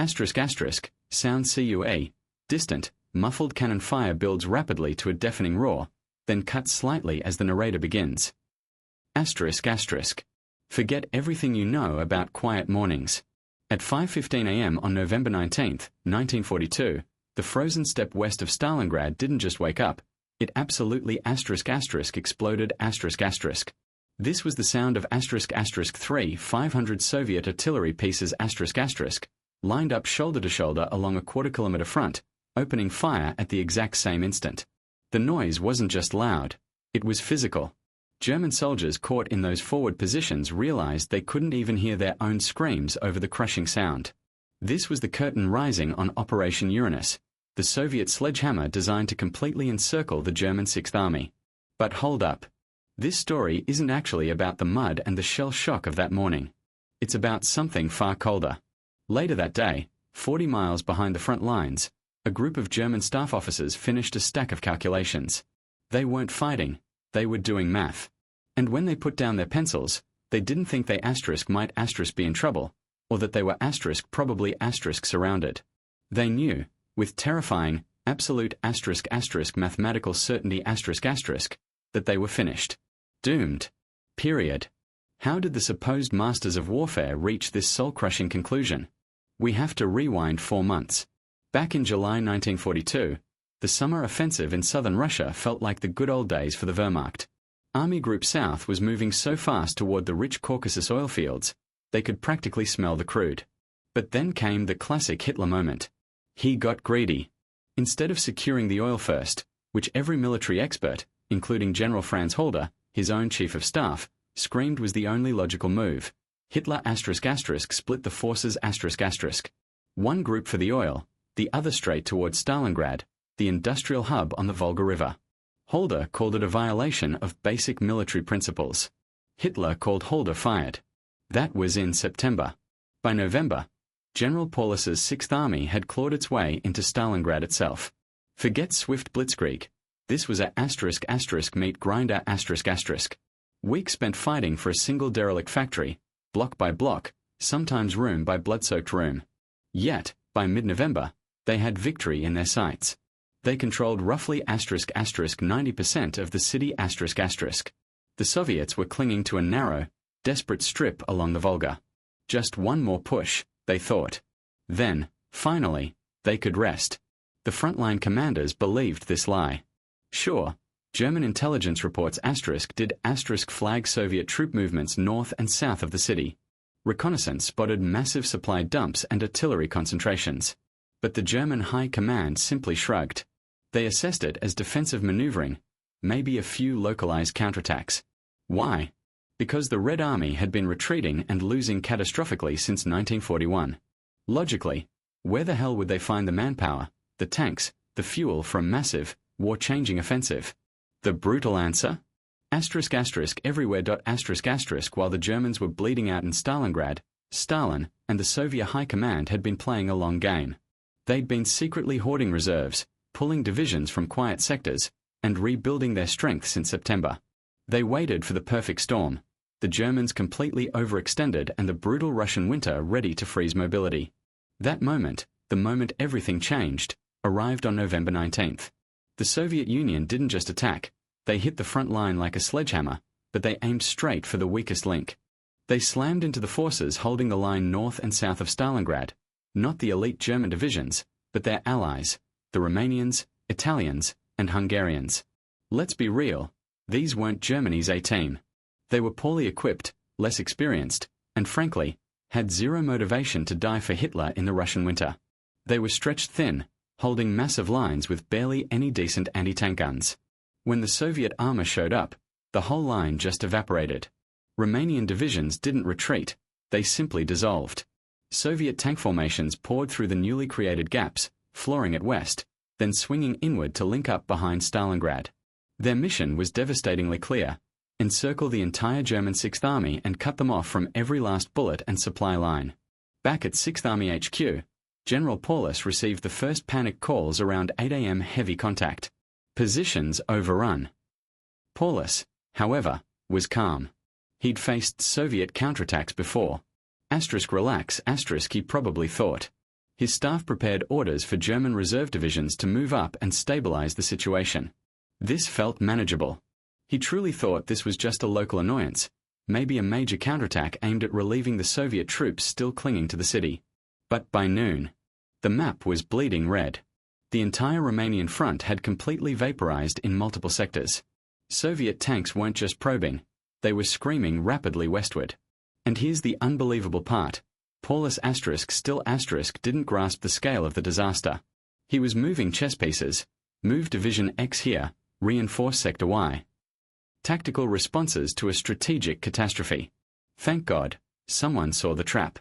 Asterisk asterisk, sound CUA, distant, muffled cannon fire builds rapidly to a deafening roar, then cuts slightly as the narrator begins. Asterisk asterisk. Forget everything you know about quiet mornings. At 5:15 a.m. on November 19, 1942, the frozen steppe west of Stalingrad didn't just wake up, it absolutely asterisk asterisk exploded asterisk asterisk. This was the sound of asterisk asterisk 3 500 Soviet artillery pieces asterisk asterisk, lined up shoulder to shoulder along a quarter-kilometer front, opening fire at the exact same instant. The noise wasn't just loud, it was physical. German soldiers caught in those forward positions realized they couldn't even hear their own screams over the crushing sound. This was the curtain rising on Operation Uranus, the Soviet sledgehammer designed to completely encircle the German Sixth Army. But hold up. This story isn't actually about the mud and the shell shock of that morning. It's about something far colder. Later that day, 40 miles behind the front lines, a group of German staff officers finished a stack of calculations. They weren't fighting, they were doing math. And when they put down their pencils, they didn't think they asterisk might asterisk be in trouble, or that they were asterisk probably asterisk surrounded. They knew, with terrifying, absolute asterisk asterisk mathematical certainty asterisk asterisk, that they were finished. Doomed. Period. How did the supposed masters of warfare reach this soul-crushing conclusion? We have to rewind 4 months. Back in July 1942, the summer offensive in southern Russia felt like the good old days for the Wehrmacht. Army Group South was moving so fast toward the rich Caucasus oil fields, they could practically smell the crude. But then came the classic Hitler moment. He got greedy. Instead of securing the oil first, which every military expert, including General Franz Halder, his own chief of staff, screamed was the only logical move, Hitler asterisk asterisk split the forces asterisk asterisk. One group for the oil, the other straight towards Stalingrad, the industrial hub on the Volga River. Halder called it a violation of basic military principles. Hitler called Halder fired. That was in September. By November, General Paulus's Sixth Army had clawed its way into Stalingrad itself. Forget swift blitzkrieg. This was a asterisk asterisk meat grinder asterisk asterisk. Weeks spent fighting for a single derelict factory, block by block, sometimes room by blood-soaked room. Yet, by mid-November, they had victory in their sights. They controlled roughly asterisk asterisk 90% of the city asterisk asterisk. The Soviets were clinging to a narrow, desperate strip along the Volga. Just one more push, they thought. Then, finally, they could rest. The frontline commanders believed this lie. Sure, German intelligence reports asterisk did asterisk flag Soviet troop movements north and south of the city. Reconnaissance spotted massive supply dumps and artillery concentrations. But the German high command simply shrugged. They assessed it as defensive maneuvering, maybe a few localized counterattacks. Why? Because the Red Army had been retreating and losing catastrophically since 1941. Logically, where the hell would they find the manpower, the tanks, the fuel for a massive, war-changing offensive? The brutal answer? Asterisk asterisk everywhere. Asterisk asterisk while the Germans were bleeding out in Stalingrad, Stalin and the Soviet High Command had been playing a long game. They'd been secretly hoarding reserves, pulling divisions from quiet sectors, and rebuilding their strength since September. They waited for the perfect storm, the Germans completely overextended and the brutal Russian winter ready to freeze mobility. That moment, the moment everything changed, arrived on November 19th. The Soviet Union didn't just attack, they hit the front line like a sledgehammer, but they aimed straight for the weakest link. They slammed into the forces holding the line north and south of Stalingrad, not the elite German divisions, but their allies, the Romanians, Italians, and Hungarians. Let's be real, these weren't Germany's A-team. They were poorly equipped, less experienced, and frankly, had zero motivation to die for Hitler in the Russian winter. They were stretched thin, holding massive lines with barely any decent anti-tank guns. When the Soviet armor showed up, the whole line just evaporated. Romanian divisions didn't retreat, they simply dissolved. Soviet tank formations poured through the newly created gaps, flooring at west, then swinging inward to link up behind Stalingrad. Their mission was devastatingly clear: encircle the entire German Sixth Army and cut them off from every last bullet and supply line. Back at 6th Army HQ, General Paulus received the first panic calls around 8 a.m. Heavy contact. Positions overrun. Paulus, however, was calm. He'd faced Soviet counterattacks before. Asterisk relax asterisk he probably thought. His staff prepared orders for German reserve divisions to move up and stabilize the situation. This felt manageable. He truly thought this was just a local annoyance, maybe a major counterattack aimed at relieving the Soviet troops still clinging to the city. But by noon, the map was bleeding red. The entire Romanian front had completely vaporized in multiple sectors. Soviet tanks weren't just probing, they were screaming rapidly westward. And here's the unbelievable part. Paulus still didn't grasp the scale of the disaster. He was moving chess pieces, move Division X here, reinforce Sector Y. Tactical responses to a strategic catastrophe. Thank God, someone saw the trap.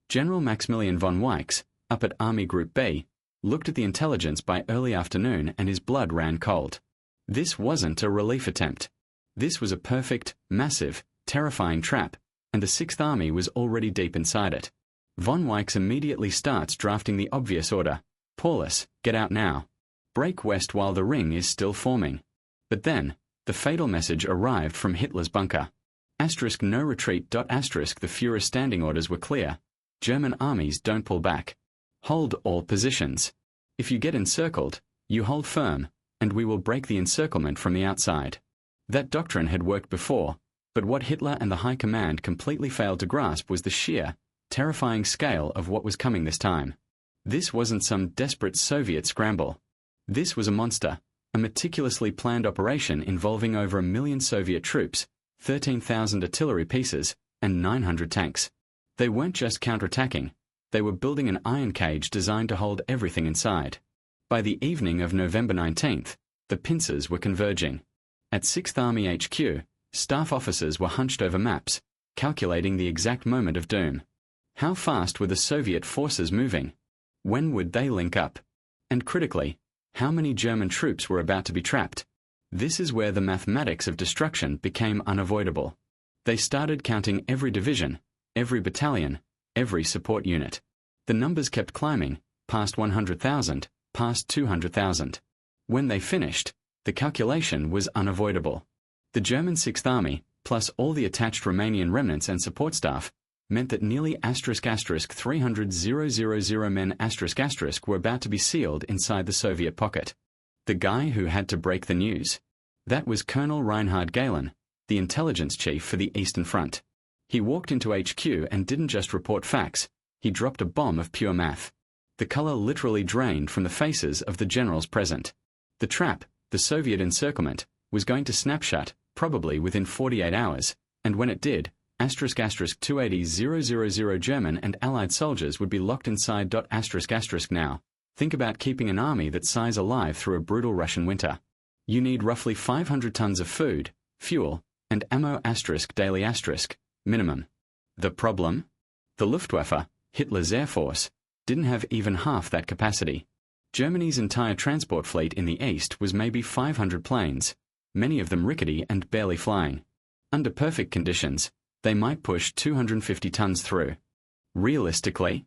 General Maximilian von Weichs, up at Army Group B, looked at the intelligence by early afternoon and his blood ran cold. This wasn't a relief attempt. This was a perfect, massive, terrifying trap, and the Sixth Army was already deep inside it. Von Weichs immediately starts drafting the obvious order. Paulus, get out now. Break west while the ring is still forming. But then, the fatal message arrived from Hitler's bunker. No retreat. The Führer's standing orders were clear. German armies don't pull back. Hold all positions. If you get encircled, you hold firm, and we will break the encirclement from the outside. That doctrine had worked before, but what Hitler and the High Command completely failed to grasp was the sheer, terrifying scale of what was coming this time. This wasn't some desperate Soviet scramble. This was a monster, a meticulously planned operation involving over 1 million Soviet troops, 13,000 artillery pieces, and 900 tanks. They weren't just counterattacking, they were building an iron cage designed to hold everything inside. By the evening of November 19th, the pincers were converging. At 6th Army HQ, staff officers were hunched over maps, calculating the exact moment of doom. How fast were the Soviet forces moving? When would they link up? And critically, how many German troops were about to be trapped? This is where the mathematics of destruction became unavoidable. They started counting every division, every battalion, every support unit. The numbers kept climbing, past 100,000, past 200,000. When they finished, the calculation was unavoidable. The German Sixth Army, plus all the attached Romanian remnants and support staff, meant that nearly *300,000 men were about to be sealed inside the Soviet pocket. The guy who had to break the news. That was Colonel Reinhard Galen, the intelligence chief for the Eastern Front. He walked into HQ and didn't just report facts, he dropped a bomb of pure math. The color literally drained from the faces of the generals present. The trap, the Soviet encirclement, was going to snap shut, probably within 48 hours, and when it did, *280,000 German and Allied soldiers would be locked inside. Now, think about keeping an army that size alive through a brutal Russian winter. You need roughly 500 tons of food, fuel, and ammo daily minimum. The problem? The Luftwaffe, Hitler's air force, didn't have even half that capacity. Germany's entire transport fleet in the east was maybe 500 planes, many of them rickety and barely flying. Under perfect conditions, they might push 250 tons through. Realistically,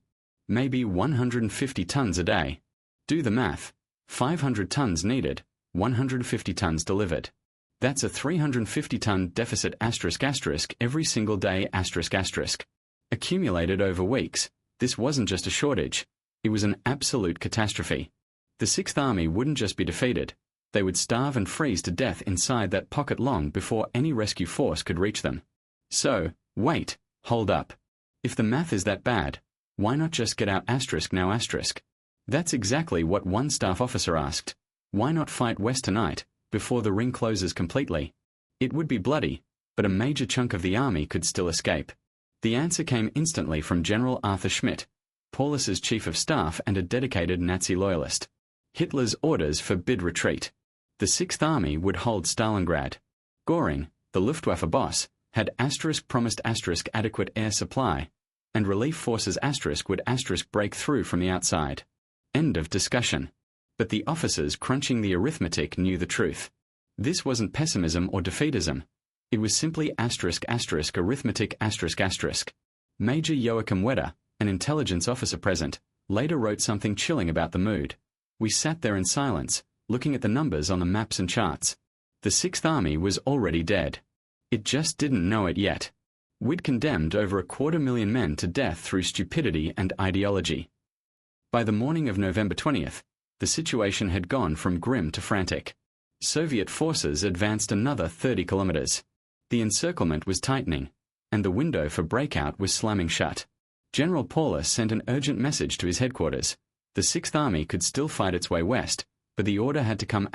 maybe 150 tons a day. Do the math. 500 tons needed, 150 tons delivered. That's a 350-ton deficit every single day Accumulated over weeks, this wasn't just a shortage, it was an absolute catastrophe. The Sixth Army wouldn't just be defeated, they would starve and freeze to death inside that pocket long before any rescue force could reach them. So, wait, hold up. If the math is that bad, why not just get out now? That's exactly what one staff officer asked. Why not fight west tonight, before the ring closes completely? It would be bloody, but a major chunk of the army could still escape. The answer came instantly from General Arthur Schmidt, Paulus's chief of staff and a dedicated Nazi loyalist. Hitler's orders forbid retreat. The Sixth Army would hold Stalingrad. Göring, the Luftwaffe boss, had promised adequate air supply, and relief forces would break through from the outside. End of discussion. But the officers crunching the arithmetic knew the truth. This wasn't pessimism or defeatism. It was simply arithmetic ***. Major Joachim Wedder, an intelligence officer present, later wrote something chilling about the mood. We sat there in silence, looking at the numbers on the maps and charts. The Sixth Army was already dead. It just didn't know it yet. We'd condemned over 250,000 men to death through stupidity and ideology. By the morning of November 20th, the situation had gone from grim to frantic. Soviet forces advanced another 30 kilometers. The encirclement was tightening, and the window for breakout was slamming shut. General Paulus sent an urgent message to his headquarters. The Sixth Army could still fight its way west, but the order had to come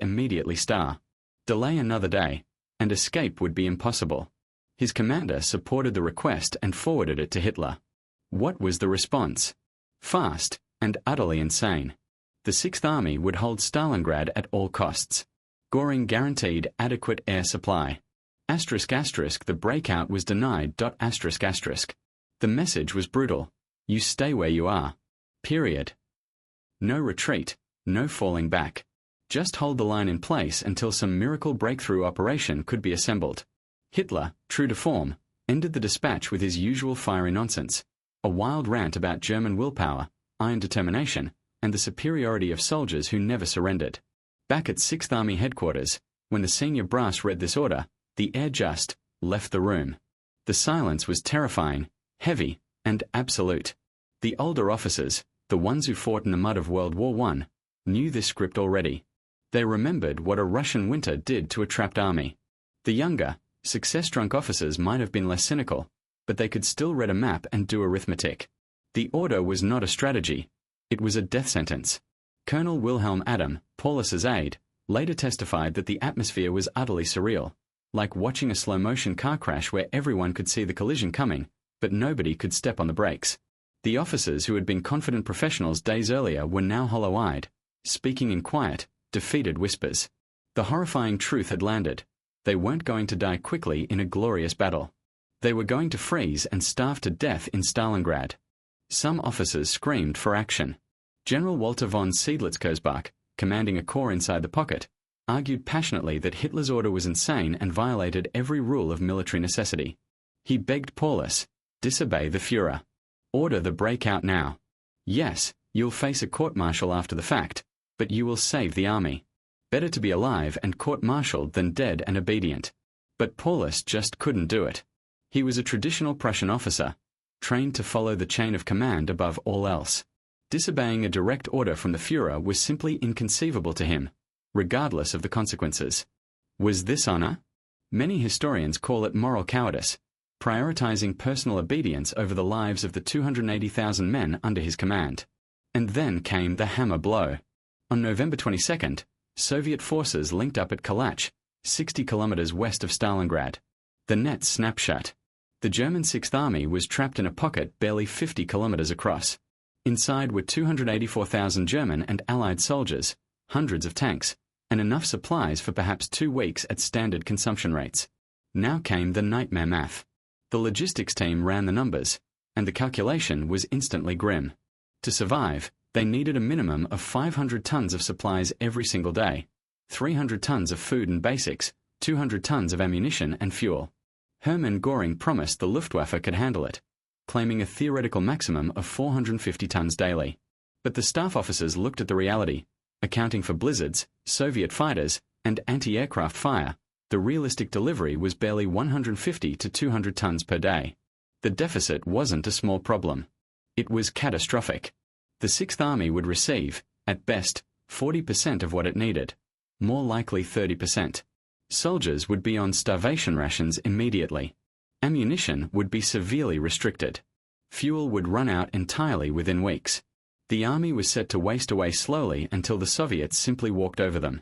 immediately star. Delay another day, and escape would be impossible. His commander supported the request and forwarded it to Hitler. What was the response? Fast and utterly insane. The Sixth Army would hold Stalingrad at all costs. Göring guaranteed adequate air supply. The breakout was denied. The message was brutal. You stay where you are. Period. No retreat, no falling back. Just hold the line in place until some miracle breakthrough operation could be assembled. Hitler, true to form, ended the dispatch with his usual fiery nonsense, a wild rant about German willpower, iron determination, and the superiority of soldiers who never surrendered. Back at Sixth Army headquarters, when the senior brass read this order, the air just left the room. The silence was terrifying, heavy, and absolute. The older officers, the ones who fought in the mud of World War I, knew this script already. They remembered what a Russian winter did to a trapped army. The younger, success-drunk officers might have been less cynical, but they could still read a map and do arithmetic. The order was not a strategy. It was a death sentence. Colonel Wilhelm Adam, Paulus's aide, later testified that the atmosphere was utterly surreal, like watching a slow-motion car crash where everyone could see the collision coming, but nobody could step on the brakes. The officers who had been confident professionals days earlier were now hollow-eyed, speaking in quiet, defeated whispers. The horrifying truth had landed. They weren't going to die quickly in a glorious battle. They were going to freeze and starve to death in Stalingrad. Some officers screamed for action. General Walter von Seydlitz-Kersbach, commanding a corps inside the pocket, argued passionately that Hitler's order was insane and violated every rule of military necessity. He begged Paulus, disobey the Führer. Order the breakout now. Yes, you'll face a court-martial after the fact, but you will save the army. Better to be alive and court-martialed than dead and obedient. But Paulus just couldn't do it. He was a traditional Prussian officer, trained to follow the chain of command above all else. Disobeying a direct order from the Führer was simply inconceivable to him, regardless of the consequences. Was this honor? Many historians call it moral cowardice, prioritizing personal obedience over the lives of the 280,000 men under his command. And then came the hammer blow. On November 22nd, Soviet forces linked up at Kalach, 60 kilometers west of Stalingrad. The net snapped shut. The German Sixth Army was trapped in a pocket barely 50 kilometers across. Inside were 284,000 German and Allied soldiers, hundreds of tanks, and enough supplies for perhaps 2 weeks at standard consumption rates. Now came the nightmare math. The logistics team ran the numbers, and the calculation was instantly grim. To survive, they needed a minimum of 500 tons of supplies every single day, 300 tons of food and basics, 200 tons of ammunition and fuel. Hermann Göring promised the Luftwaffe could handle it, claiming a theoretical maximum of 450 tons daily. But the staff officers looked at the reality. Accounting for blizzards, Soviet fighters, and anti-aircraft fire, the realistic delivery was barely 150 to 200 tons per day. The deficit wasn't a small problem. It was catastrophic. The Sixth Army would receive, at best, 40% of what it needed, more likely 30%. Soldiers would be on starvation rations immediately. Ammunition would be severely restricted. Fuel would run out entirely within weeks. The army was set to waste away slowly until the Soviets simply walked over them.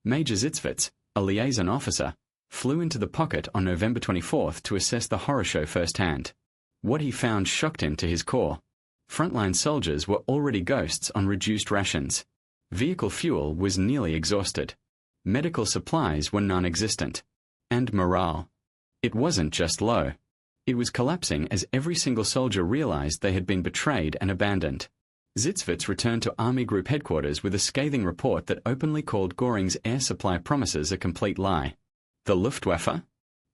Major Zitzwitz, a liaison officer, flew into the pocket on November 24th to assess the horror show firsthand. What he found shocked him to his core. Frontline soldiers were already ghosts on reduced rations. Vehicle fuel was nearly exhausted. Medical supplies were non-existent. And morale. It wasn't just low. It was collapsing as every single soldier realized they had been betrayed and abandoned. Zitzwitz returned to Army Group headquarters with a scathing report that openly called Göring's air supply promises a complete lie. The Luftwaffe?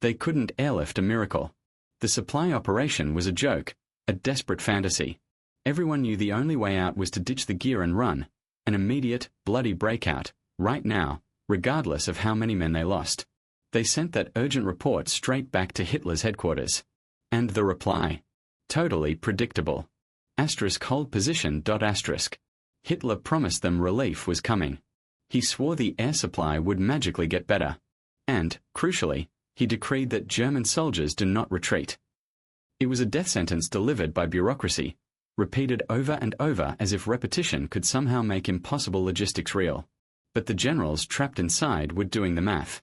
They couldn't airlift a miracle. The supply operation was a joke, a desperate fantasy. Everyone knew the only way out was to ditch the gear and run, an immediate, bloody breakout, right now, regardless of how many men they lost. They sent that urgent report straight back to Hitler's headquarters. And the reply? Totally predictable. *Hold position. Hitler promised them relief was coming. He swore the air supply would magically get better. And, crucially, he decreed that German soldiers do not retreat. It was a death sentence delivered by bureaucracy, repeated over and over as if repetition could somehow make impossible logistics real. But the generals trapped inside were doing the math.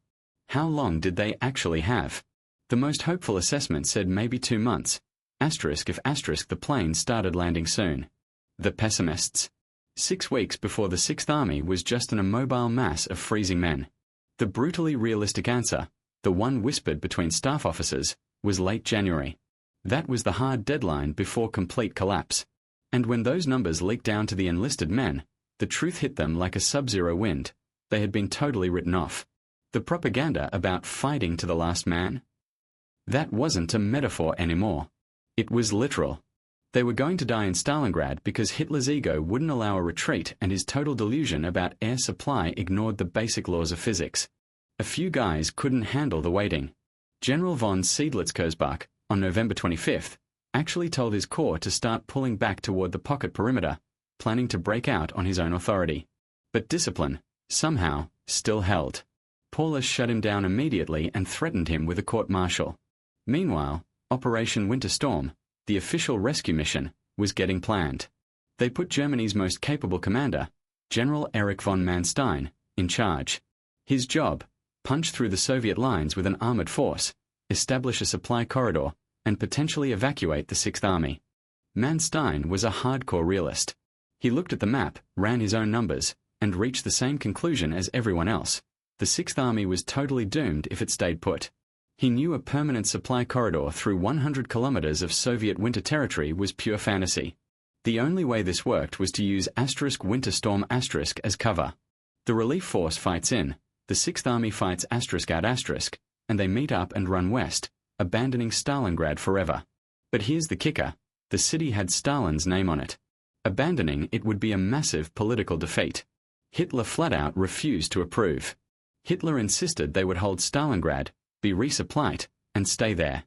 How long did they actually have? The most hopeful assessment said maybe 2 months. If the planes started landing soon. The pessimists. 6 weeks before the Sixth Army was just an immobile mass of freezing men. The brutally realistic answer, the one whispered between staff officers, was late January. That was the hard deadline before complete collapse. And when those numbers leaked down to the enlisted men, the truth hit them like a sub-zero wind. They had been totally written off. The propaganda about fighting to the last man? That wasn't a metaphor anymore. It was literal. They were going to die in Stalingrad because Hitler's ego wouldn't allow a retreat and his total delusion about air supply ignored the basic laws of physics. A few guys couldn't handle the waiting. General von Seydlitz-Kersbach, on November 25th, actually told his corps to start pulling back toward the pocket perimeter, planning to break out on his own authority. But discipline, somehow, still held. Paulus shut him down immediately and threatened him with a court-martial. Meanwhile, Operation Winter Storm, the official rescue mission, was getting planned. They put Germany's most capable commander, General Erich von Manstein, in charge. His job, punch through the Soviet lines with an armored force, establish a supply corridor, and potentially evacuate the Sixth Army. Manstein was a hardcore realist. He looked at the map, ran his own numbers, and reached the same conclusion as everyone else. The Sixth Army was totally doomed if it stayed put. He knew a permanent supply corridor through 100 kilometers of Soviet winter territory was pure fantasy. The only way this worked was to use *Winter Storm* as cover. The relief force fights in, the Sixth Army fights *out*, and they meet up and run west, abandoning Stalingrad forever. But here's the kicker: the city had Stalin's name on it. Abandoning it would be a massive political defeat. Hitler flat out refused to approve. Hitler insisted they would hold Stalingrad, be resupplied, and stay there.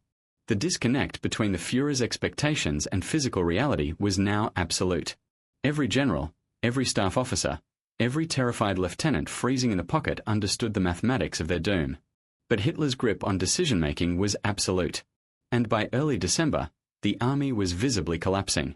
The disconnect between the Führer's expectations and physical reality was now absolute. Every general, every staff officer, every terrified lieutenant freezing in the pocket understood the mathematics of their doom. But Hitler's grip on decision-making was absolute. And by early December, the army was visibly collapsing.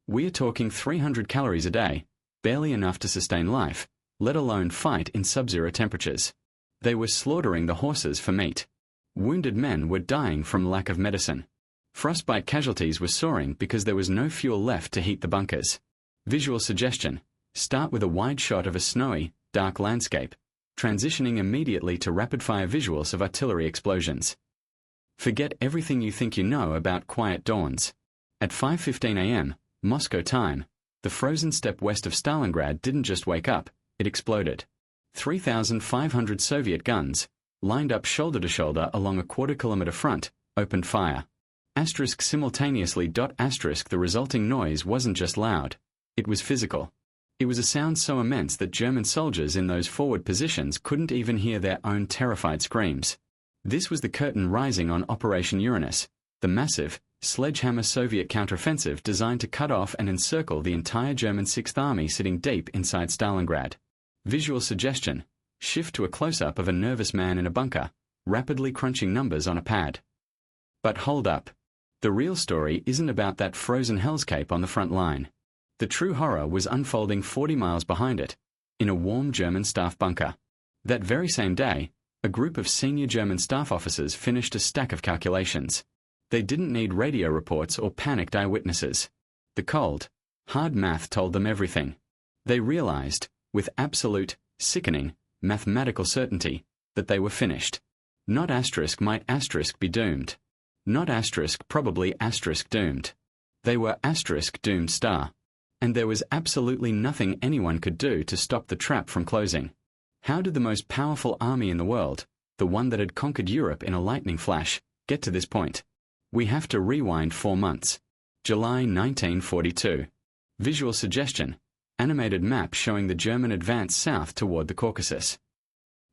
We're talking 300 calories a day, barely enough to sustain life, let alone fight in sub-zero temperatures. They were slaughtering the horses for meat. Wounded men were dying from lack of medicine. Frostbite casualties were soaring because there was no fuel left to heat the bunkers. Visual suggestion: start with a wide shot of a snowy, dark landscape, transitioning immediately to rapid-fire visuals of artillery explosions. Forget everything you think you know about quiet dawns. At 5:15 a.m., Moscow time, the frozen steppe west of Stalingrad didn't just wake up, it exploded. 3,500 Soviet guns, lined up shoulder to shoulder along a quarter-kilometer front, opened fire. Simultaneously. The resulting noise wasn't just loud, it was physical. It was a sound so immense that German soldiers in those forward positions couldn't even hear their own terrified screams. This was the curtain rising on Operation Uranus, the massive, sledgehammer Soviet counteroffensive designed to cut off and encircle the entire German Sixth Army sitting deep inside Stalingrad. Visual suggestion: shift to a close-up of a nervous man in a bunker, rapidly crunching numbers on a pad. But hold up. The real story isn't about that frozen hellscape on the front line. The true horror was unfolding 40 miles behind it, in a warm German staff bunker. That very same day, a group of senior German staff officers finished a stack of calculations. They didn't need radio reports or panicked eyewitnesses. The cold, hard math told them everything. They realized, with absolute, sickening, mathematical certainty, that they were finished. Not might be doomed. Not probably doomed. They were doomed star. And there was absolutely nothing anyone could do to stop the trap from closing. How did the most powerful army in the world, the one that had conquered Europe in a lightning flash, get to this point? We have to rewind 4 months. July 1942. Visual suggestion: animated map showing the German advance south toward the Caucasus.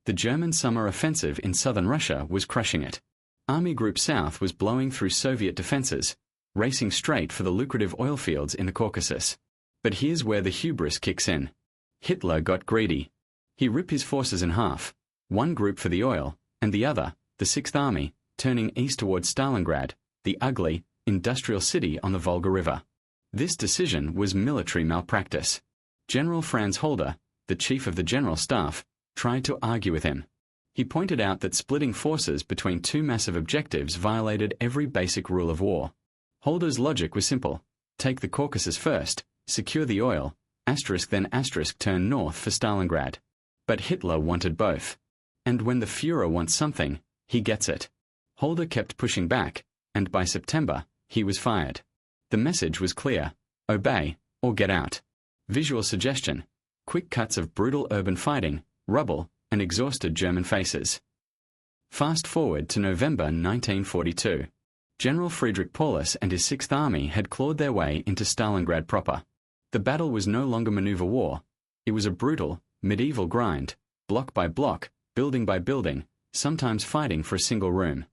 The German summer offensive in southern Russia was crushing it. Army Group South was blowing through Soviet defenses, racing straight for the lucrative oil fields in the Caucasus. But here's where the hubris kicks in. Hitler got greedy. He ripped his forces in half, one group for the oil, and the other, the Sixth Army, turning east towards Stalingrad, the ugly, industrial city on the Volga River. This decision was military malpractice. General Franz Halder, the chief of the General Staff, tried to argue with him. He pointed out that splitting forces between two massive objectives violated every basic rule of war. Halder's logic was simple. Take the Caucasus first, secure the oil, then turn north for Stalingrad. But Hitler wanted both. And when the Führer wants something, he gets it. Halder kept pushing back, and by September, he was fired. The message was clear: obey, or get out. Visual suggestion: quick cuts of brutal urban fighting, rubble, and exhausted German faces. Fast forward to November 1942. General Friedrich Paulus and his Sixth Army had clawed their way into Stalingrad proper. The battle was no longer maneuver war. It was a brutal, medieval grind, block by block, building by building, sometimes fighting for a single room.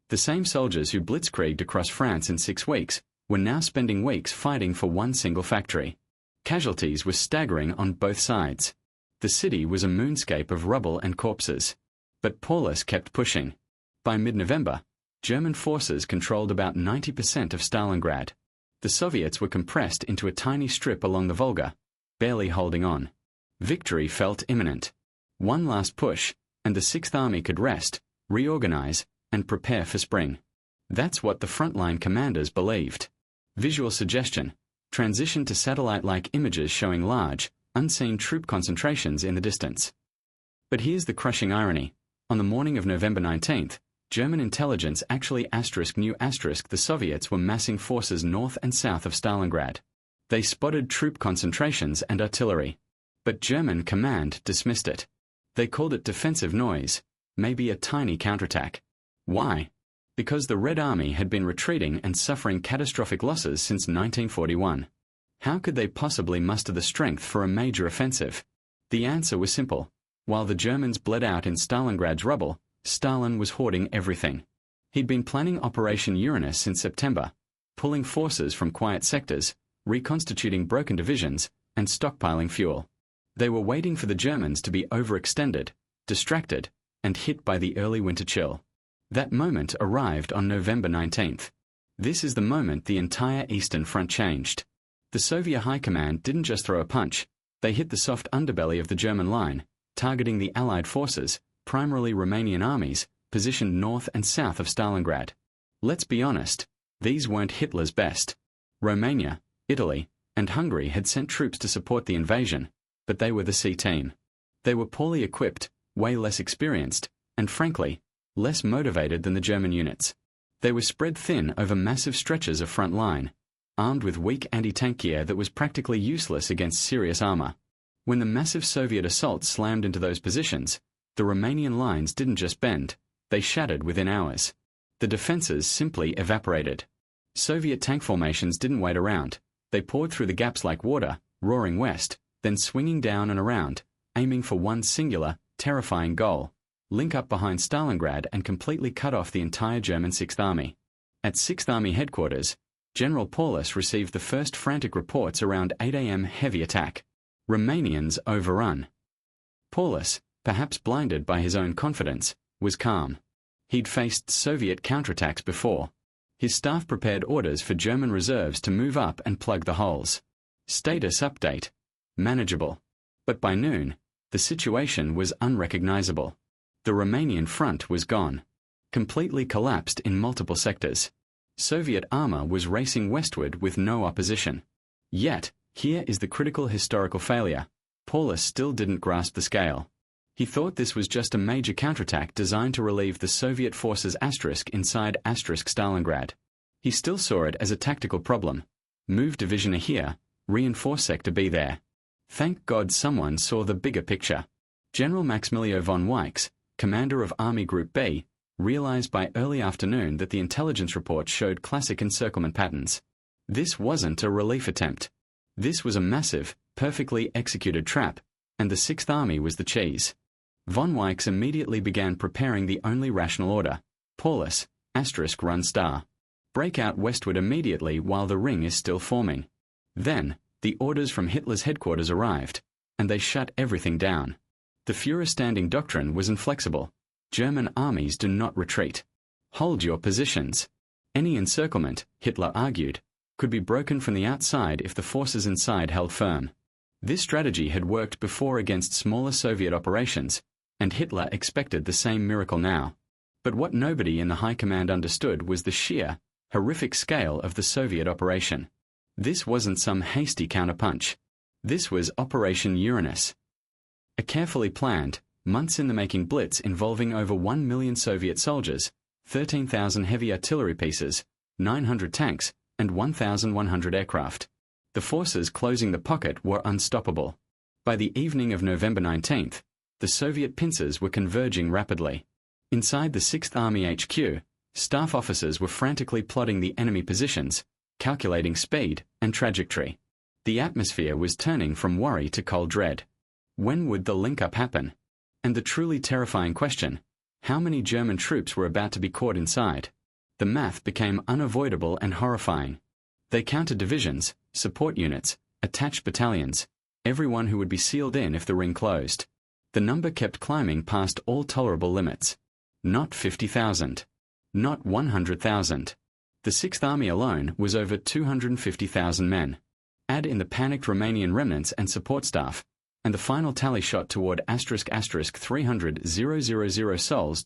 The same soldiers who blitzkrieged across France in 6 weeks were now spending weeks fighting for one single factory. Casualties were staggering on both sides. The city was a moonscape of rubble and corpses. But Paulus kept pushing. By mid-November, German forces controlled about 90% of Stalingrad. The Soviets were compressed into a tiny strip along the Volga, barely holding on. Victory felt imminent. One last push, and the Sixth Army could rest, reorganize, and prepare for spring. That's what the frontline commanders believed. Visual suggestion: transition to satellite-like images showing large, unseen troop concentrations in the distance. But here's the crushing irony. On the morning of November 19th, German intelligence actually knew the Soviets were massing forces north and south of Stalingrad. They spotted troop concentrations and artillery. But German command dismissed it. They called it defensive noise, maybe a tiny counterattack. Why? Because the Red Army had been retreating and suffering catastrophic losses since 1941. How could they possibly muster the strength for a major offensive? The answer was simple. While the Germans bled out in Stalingrad's rubble, Stalin was hoarding everything. He'd been planning Operation Uranus since September, pulling forces from quiet sectors, reconstituting broken divisions, and stockpiling fuel. They were waiting for the Germans to be overextended, distracted, and hit by the early winter chill. That moment arrived on November 19th. This is the moment the entire Eastern Front changed. The Soviet High Command didn't just throw a punch, they hit the soft underbelly of the German line, targeting the Allied forces, primarily Romanian armies, positioned north and south of Stalingrad. Let's be honest, these weren't Hitler's best. Romania, Italy, and Hungary had sent troops to support the invasion, but they were the C team. They were poorly equipped, way less experienced, and frankly, less motivated than the German units. They were spread thin over massive stretches of front line, armed with weak anti-tank gear that was practically useless against serious armor. When the massive Soviet assault slammed into those positions, the Romanian lines didn't just bend, they shattered within hours. The defenses simply evaporated. Soviet tank formations didn't wait around. They poured through the gaps like water, roaring west, then swinging down and around, aiming for one singular, terrifying goal: link up behind Stalingrad and completely cut off the entire German Sixth Army. At Sixth Army headquarters, General Paulus received the first frantic reports around 8 a.m. heavy attack. Romanians overrun. Paulus, perhaps blinded by his own confidence, was calm. He'd faced Soviet counterattacks before. His staff prepared orders for German reserves to move up and plug the holes. Status update: manageable. But by noon, the situation was unrecognizable. The Romanian front was gone. Completely collapsed in multiple sectors. Soviet armor was racing westward with no opposition. Yet, here is the critical historical failure. Paulus still didn't grasp the scale. He thought this was just a major counterattack designed to relieve the Soviet forces inside Stalingrad. He still saw it as a tactical problem. Move division here, reinforce sector B there. Thank God someone saw the bigger picture. General Maximilian von Weichs, commander of Army Group B, realized by early afternoon that the intelligence reports showed classic encirclement patterns. This wasn't a relief attempt. This was a massive, perfectly executed trap, and the Sixth Army was the cheese. Von Weichs immediately began preparing the only rational order: Paulus, *run star. Break out westward immediately while the ring is still forming. Then, the orders from Hitler's headquarters arrived, and they shut everything down. The Führer-standing doctrine was inflexible. German armies do not retreat. Hold your positions. Any encirclement, Hitler argued, could be broken from the outside if the forces inside held firm. This strategy had worked before against smaller Soviet operations, and Hitler expected the same miracle now. But what nobody in the high command understood was the sheer, horrific scale of the Soviet operation. This wasn't some hasty counterpunch. This was Operation Uranus. A carefully planned, months-in-the-making blitz involving over 1 million Soviet soldiers, 13,000 heavy artillery pieces, 900 tanks, and 1,100 aircraft. The forces closing the pocket were unstoppable. By the evening of November 19th, the Soviet pincers were converging rapidly. Inside the 6th Army HQ, staff officers were frantically plotting the enemy positions, calculating speed and trajectory. The atmosphere was turning from worry to cold dread. When would the link-up happen? And the truly terrifying question, how many German troops were about to be caught inside? The math became unavoidable and horrifying. They counted divisions, support units, attached battalions, everyone who would be sealed in if the ring closed. The number kept climbing past all tolerable limits. Not 50,000. Not 100,000. The 6th Army alone was over 250,000 men. Add in the panicked Romanian remnants and support staff, and the final tally shot toward **300,000 souls.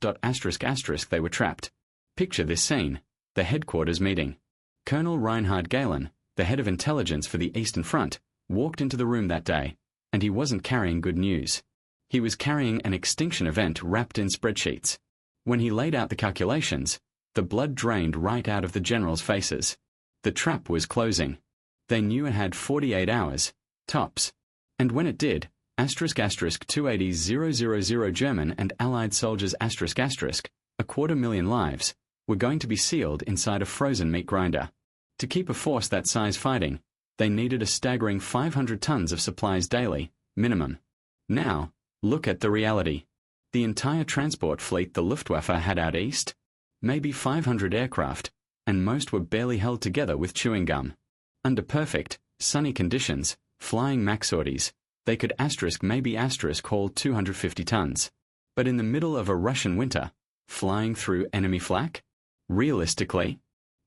They were trapped. Picture this scene, the headquarters meeting. Colonel Reinhard Gehlen, the head of intelligence for the Eastern Front, walked into the room that day, and he wasn't carrying good news. He was carrying an extinction event wrapped in spreadsheets. When he laid out the calculations, the blood drained right out of the generals' faces. The trap was closing. They knew it had 48 hours, tops. And when it did, *280,000 German and Allied soldiers **, 250,000 lives, were going to be sealed inside a frozen meat grinder. To keep a force that size fighting, they needed a staggering 500 tons of supplies daily, minimum. Now, look at the reality. The entire transport fleet the Luftwaffe had out east? Maybe 500 aircraft, and most were barely held together with chewing gum. Under perfect, sunny conditions, flying max sorties, they could maybe haul 250 tons. But in the middle of a Russian winter, flying through enemy flak? Realistically,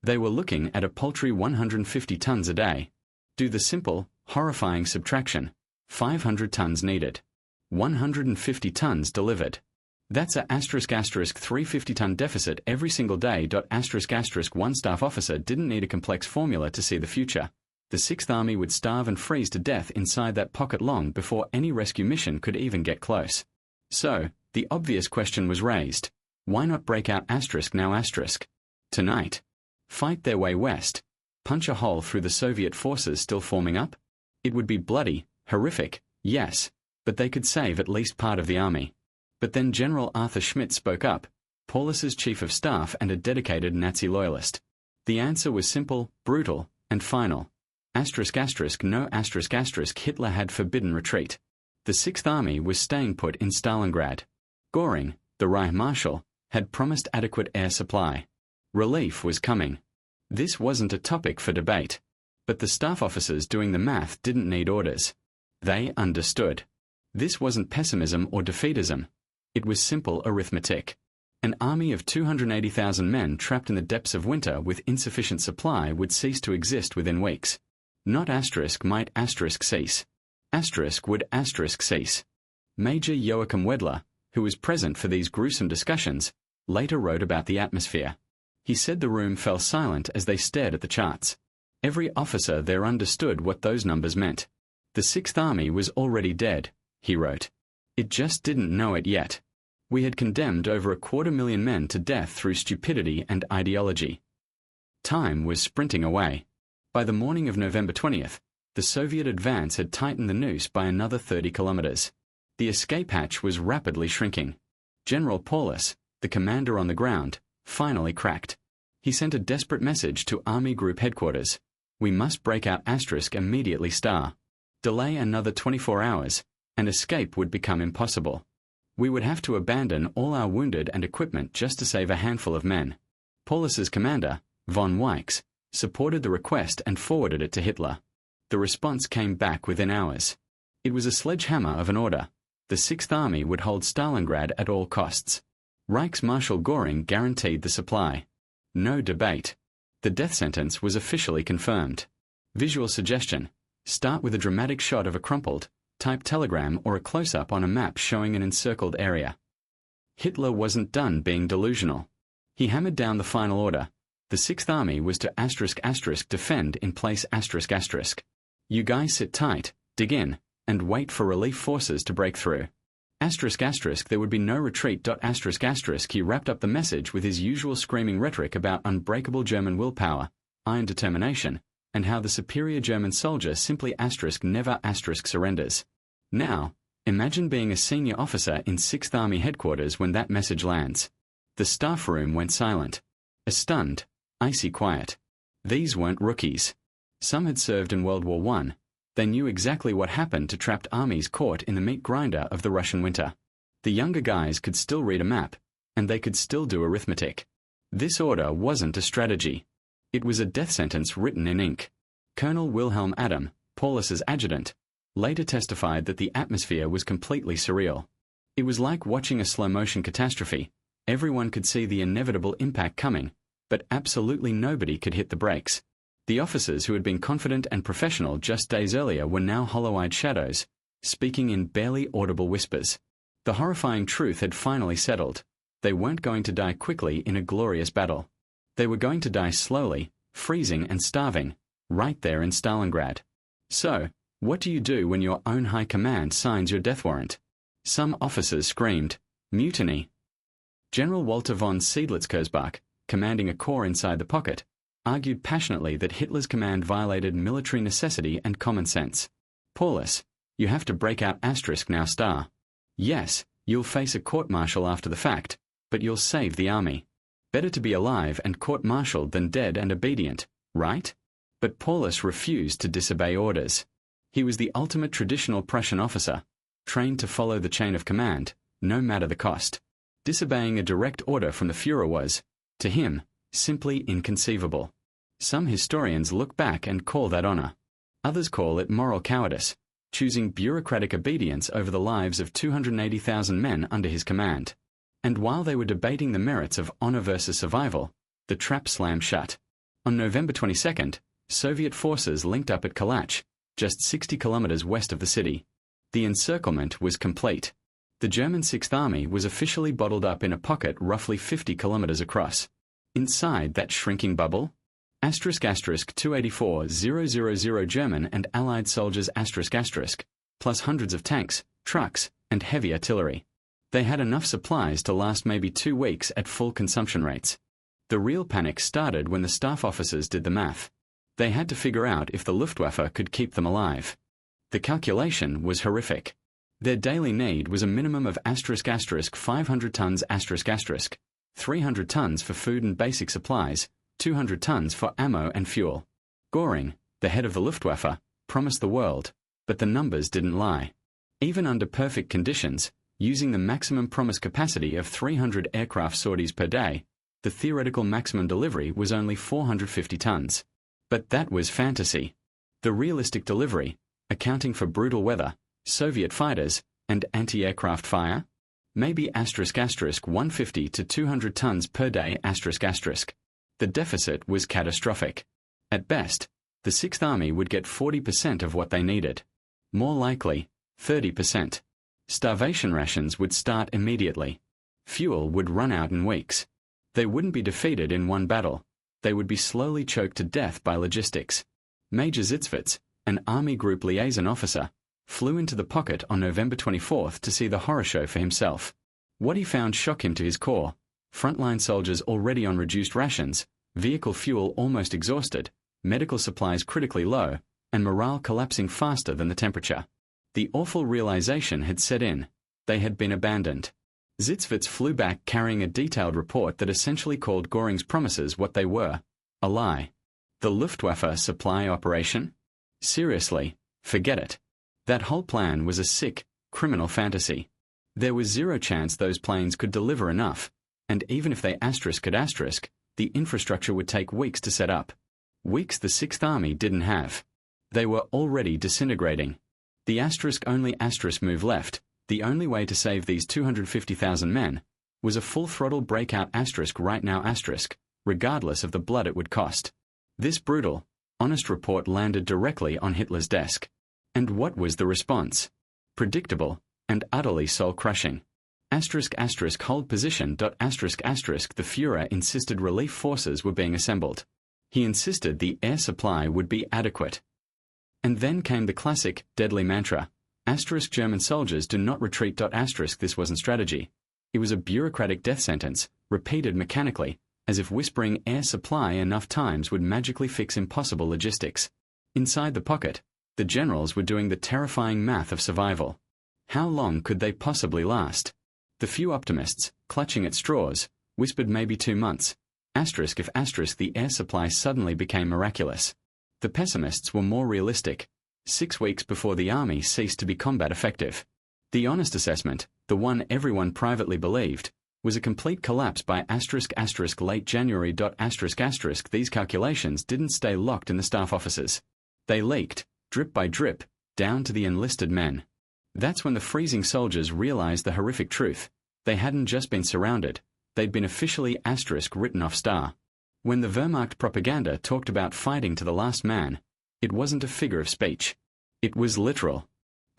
they were looking at a paltry 150 tons a day. Do the simple, horrifying subtraction. 500 tons needed. 150 tons delivered. That's a ** 350-ton deficit every single day. **. One staff officer didn't need a complex formula to see the future. The 6th Army would starve and freeze to death inside that pocket long before any rescue mission could even get close. So, the obvious question was raised. Why not break out ** now**? Tonight. Fight their way west. Punch a hole through the Soviet forces still forming up? It would be bloody, horrific, yes, but they could save at least part of the army. But then General Arthur Schmidt spoke up, Paulus's chief of staff and a dedicated Nazi loyalist. The answer was simple, brutal, and final. **, no**. Hitler had forbidden retreat. The 6th Army was staying put in Stalingrad. Göring, the Reich Marshal, had promised adequate air supply. Relief was coming. This wasn't a topic for debate. But the staff officers doing the math didn't need orders. They understood. This wasn't pessimism or defeatism. It was simple arithmetic. An army of 280,000 men trapped in the depths of winter with insufficient supply would cease to exist within weeks. Not * might * cease. * would * cease. Major Joachim Wedler, who was present for these gruesome discussions, later wrote about the atmosphere. He said the room fell silent as they stared at the charts. Every officer there understood what those numbers meant. The 6th Army was already dead, he wrote. It just didn't know it yet. We had condemned over 250,000 men to death through stupidity and ideology. Time was sprinting away. By the morning of November 20th, the Soviet advance had tightened the noose by another 30 kilometers. The escape hatch was rapidly shrinking. General Paulus, the commander on the ground, finally cracked. He sent a desperate message to Army Group Headquarters. We must break out * immediately. Delay another 24 hours, and escape would become impossible. We would have to abandon all our wounded and equipment just to save a handful of men. Paulus's commander, von Weichs, supported the request and forwarded it to Hitler. The response came back within hours. It was a sledgehammer of an order. The Sixth Army would hold Stalingrad at all costs. Reichsmarschall Göring guaranteed the supply. No debate. The death sentence was officially confirmed. Visual suggestion. Start with a dramatic shot of a crumpled, typed telegram or a close-up on a map showing an encircled area. Hitler wasn't done being delusional. He hammered down the final order. The Sixth Army was to *** defend in place ***. You guys sit tight, dig in, and wait for relief forces to break through. There would be no retreat. ***. He wrapped up the message with his usual screaming rhetoric about unbreakable German willpower, iron determination, and how the superior German soldier simply never surrenders. Now, imagine being a senior officer in Sixth Army headquarters when that message lands. The staff room went silent. A stunned, icy quiet. These weren't rookies. Some had served in World War I. They knew exactly what happened to trapped armies caught in the meat grinder of the Russian winter. The younger guys could still read a map, and they could still do arithmetic. This order wasn't a strategy. It was a death sentence written in ink. Colonel Wilhelm Adam, Paulus's adjutant, later testified that the atmosphere was completely surreal. It was like watching a slow-motion catastrophe. Everyone could see the inevitable impact coming, but absolutely nobody could hit the brakes. The officers who had been confident and professional just days earlier were now hollow-eyed shadows, speaking in barely audible whispers. The horrifying truth had finally settled. They weren't going to die quickly in a glorious battle. They were going to die slowly, freezing and starving, right there in Stalingrad. So, what do you do when your own high command signs your death warrant? Some officers screamed, "Mutiny!" General Walter von Seydlitz-Kurzbach, commanding a corps inside the pocket, argued passionately that Hitler's command violated military necessity and common sense. Paulus, you have to break out * now star. Yes, you'll face a court-martial after the fact, but you'll save the army. Better to be alive and court-martialed than dead and obedient, right? But Paulus refused to disobey orders. He was the ultimate traditional Prussian officer, trained to follow the chain of command, no matter the cost. Disobeying a direct order from the Führer was, to him, simply inconceivable. Some historians look back and call that honor. Others call it moral cowardice, choosing bureaucratic obedience over the lives of 280,000 men under his command. And while they were debating the merits of honor versus survival, the trap slammed shut. On November 22nd, Soviet forces linked up at Kalach, just 60 kilometers west of the city. The encirclement was complete. The German Sixth Army was officially bottled up in a pocket roughly 50 kilometers across. Inside that shrinking bubble, **284,000 German and Allied soldiers **, plus hundreds of tanks, trucks, and heavy artillery. They had enough supplies to last maybe 2 weeks at full consumption rates. The real panic started when the staff officers did the math. They had to figure out if the Luftwaffe could keep them alive. The calculation was horrific. Their daily need was a minimum of **500 tons **, 300 tons for food and basic supplies, 200 tons for ammo and fuel. Göring, the head of the Luftwaffe, promised the world, but the numbers didn't lie. Even under perfect conditions, using the maximum promised capacity of 300 aircraft sorties per day, the theoretical maximum delivery was only 450 tons. But that was fantasy. The realistic delivery, accounting for brutal weather, Soviet fighters, and anti-aircraft fire? Maybe ** 150 to 200 tons per day **. The deficit was catastrophic. At best, the Sixth Army would get 40% of what they needed. More likely, 30%. Starvation rations would start immediately. Fuel would run out in weeks. They wouldn't be defeated in one battle. They would be slowly choked to death by logistics. Major Zitzwitz, an Army Group liaison officer, flew into the pocket on November 24th to see the horror show for himself. What he found shook him to his core. Frontline soldiers already on reduced rations, vehicle fuel almost exhausted, medical supplies critically low, and morale collapsing faster than the temperature. The awful realization had set in. They had been abandoned. Zitzwitz flew back carrying a detailed report that essentially called Göring's promises what they were: a lie. The Luftwaffe supply operation? Seriously, forget it. That whole plan was a sick, criminal fantasy. There was zero chance those planes could deliver enough, and even if they ***, the infrastructure would take weeks to set up. Weeks the Sixth Army didn't have. They were already disintegrating. The only move left, the only way to save these 250,000 men, was a full-throttle breakout right now regardless of the blood it would cost. This brutal, honest report landed directly on Hitler's desk. And what was the response? Predictable and utterly soul-crushing. Hold position. The Führer insisted relief forces were being assembled. He insisted the air supply would be adequate. And then came the classic, deadly mantra, German soldiers do not retreat. This wasn't strategy. It was a bureaucratic death sentence, repeated mechanically, as if whispering air supply enough times would magically fix impossible logistics. Inside the pocket, the generals were doing the terrifying math of survival. How long could they possibly last? The few optimists, clutching at straws, whispered maybe 2 months. If the air supply suddenly became miraculous. The pessimists were more realistic. 6 weeks before the army ceased to be combat effective. The honest assessment, the one everyone privately believed, was a complete collapse by late January. These calculations didn't stay locked in the staff offices. They leaked, drip by drip, down to the enlisted men. That's when the freezing soldiers realized the horrific truth. They hadn't just been surrounded, they'd been officially written off star. When the Wehrmacht propaganda talked about fighting to the last man, it wasn't a figure of speech. It was literal.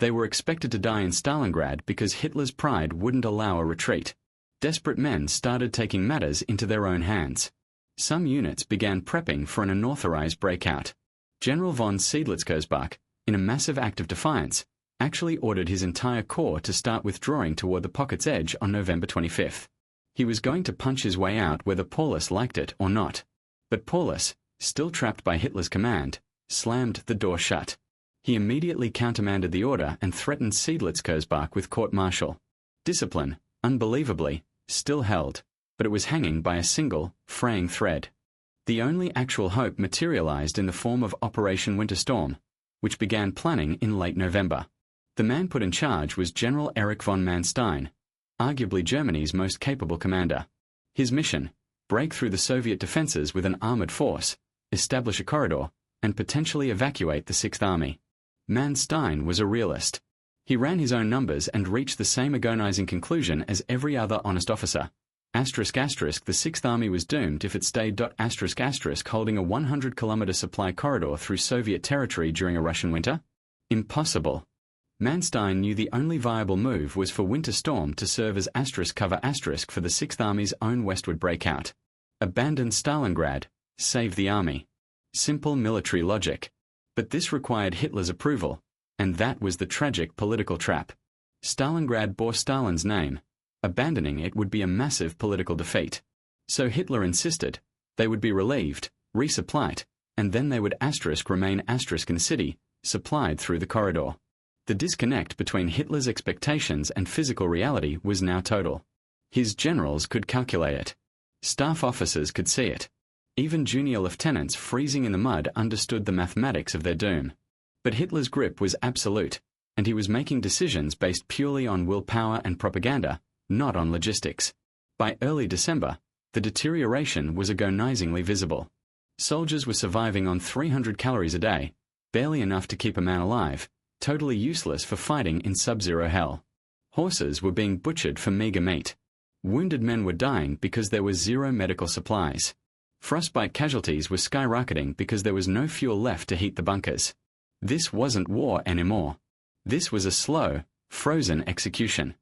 They were expected to die in Stalingrad because Hitler's pride wouldn't allow a retreat. Desperate men started taking matters into their own hands. Some units began prepping for an unauthorized breakout. General von Seydlitz-Kersbach, in a massive act of defiance, actually ordered his entire corps to start withdrawing toward the pocket's edge on November 25th. He was going to punch his way out whether Paulus liked it or not. But Paulus, still trapped by Hitler's command, slammed the door shut. He immediately countermanded the order and threatened Seydlitz-Kersbach with court-martial. Discipline, unbelievably, still held, but it was hanging by a single, fraying thread. The only actual hope materialized in the form of Operation Winter Storm, which began planning in late November. The man put in charge was General Erich von Manstein, arguably Germany's most capable commander. His mission, break through the Soviet defenses with an armored force, establish a corridor, and potentially evacuate the Sixth Army. Manstein was a realist. He ran his own numbers and reached the same agonizing conclusion as every other honest officer. The Sixth Army was doomed if it stayed. Holding a 100-kilometer supply corridor through Soviet territory during a Russian winter? Impossible. Manstein knew the only viable move was for Winter Storm to serve as cover for the Sixth Army's own westward breakout. Abandon Stalingrad, save the army. Simple military logic. But this required Hitler's approval, and that was the tragic political trap. Stalingrad bore Stalin's name. Abandoning it would be a massive political defeat. So Hitler insisted they would be relieved, resupplied, and then they would remain in the city, supplied through the corridor. The disconnect between Hitler's expectations and physical reality was now total. His generals could calculate it. Staff officers could see it. Even junior lieutenants freezing in the mud understood the mathematics of their doom. But Hitler's grip was absolute, and he was making decisions based purely on willpower and propaganda, not on logistics. By early December, the deterioration was agonizingly visible. Soldiers were surviving on 300 calories a day, barely enough to keep a man alive, totally useless for fighting in sub-zero hell. Horses were being butchered for meager meat. Wounded men were dying because there was zero medical supplies. Frostbite casualties were skyrocketing because there was no fuel left to heat the bunkers. This wasn't war anymore. This was a slow, frozen execution.